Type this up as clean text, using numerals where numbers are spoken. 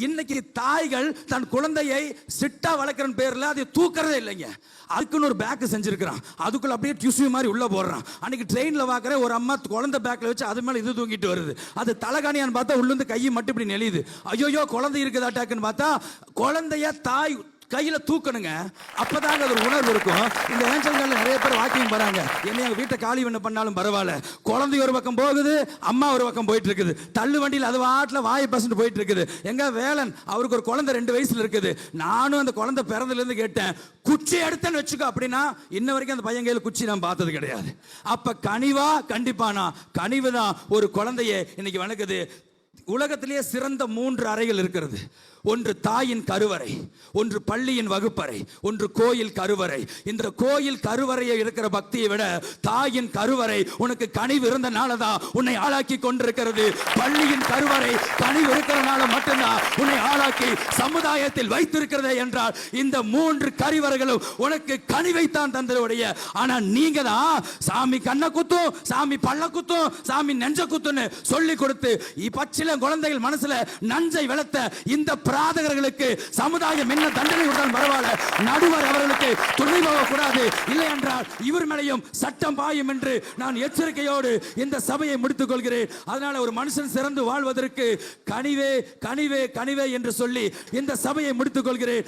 இன்னைக்கு தாய்கள் தன் குழந்தையை சிட்டா வளர்க்கிற பேர்ல அதை தூக்கறதே இல்லைங்க. அதுக்குன்னு ஒரு பேக் செஞ்சிருக்கிறான், அதுக்குள்ள அப்படியே டியூஸ்யூ மாதிரி உள்ள போடுறான். அன்னைக்கு ட்ரெயின்ல பார்க்குற ஒரு அம்மா குழந்தை பேக்ல வச்சு அது மேல இது தூங்கிட்டு வருது. அது தலகாணியான்னு பார்த்தா உள்ள இருந்து கையை மட்டும் இப்படி நெளியுது. ஐயோ குழந்தை இருக்குதாட்டாக்குன்னு பார்த்தா குழந்தைய தாய் கையில தூக்கணுங்க. அப்பதாங்க அது ஒரு உணர்வு இருக்கும். இந்த ஏஞ்சல்கள் நிறைய பேர் வாக்கிங் போறாங்க. என்ன எங்க வீட்டை காலி பண்ண பண்ணாலும் பரவாயில்ல, குழந்தை ஒரு பக்கம் போகுது, அம்மா ஒரு பக்கம் போயிட்டு இருக்குது, தள்ளு வண்டியில் அது வாட்டில் வாய் பசந்து போயிட்டு இருக்குது. எங்க வேலன் அவருக்கு ஒரு குழந்தை 2 வயசுல இருக்குது. நானும் அந்த குழந்தை பிறந்ததுல இருந்து கேட்டேன், குச்சி எடுத்தேன்னு வச்சுக்கோ அப்படின்னா இன்ன வரைக்கும் அந்த பையன் கையில் குச்சி நான் பார்த்தது கிடையாது. அப்ப கனிவா கண்டிப்பானா கனிவு தான் ஒரு குழந்தைய இன்னைக்கு வணக்குது. உலகத்திலேயே சிறந்த 3 அறைகள் இருக்கிறது. ஒன்று தாயின் கருவறை, ஒன்று பள்ளியின் வகுப்பறை, ஒன்று கோயில் கருவறை. இந்த கோயில் கருவறையை இருக்கிற பக்தியை விட தாயின் கருவறை உனக்கு கனிவு இருந்தனால தான் உன்னை ஆளாக்கி கொண்டிருக்கிறது. பள்ளியின் கருவறை கனிவு இருக்கிறனால மட்டும்தான் உன்னை ஆளாக்கி சமுதாயத்தில் வைத்திருக்கிறதே என்றால் இந்த 3 கருவறைகளும் உனக்கு கனிவைத்தான் தந்ததுடைய. ஆனா நீங்க தான் சாமி கண்ணை குத்தும், சாமி பள்ள குத்தும், சாமி நெஞ்ச குத்துன்னு சொல்லி கொடுத்து பச்சில குழந்தைகள் மனசுல நஞ்சை வளர்த்த இந்த பிராதகர்களுக்கு சமுதாயம் என்ன தண்டனை கொடுத்தாலும் பரவாயில்ல, நடுவர் அவர்களுக்கு துணை போகக்கூடாது. இல்லை என்றால் இவர் மேலையும் சட்டம் பாயும் என்று நான் எச்சரிக்கையோடு இந்த சபையை முடித்துக் கொள்கிறேன். அதனால ஒரு மனுஷன் சிறந்து வாழ்வதற்கு கனிவே கனிவே கனிவே என்று சொல்லி இந்த சபையை முடித்துக் கொள்கிறேன்.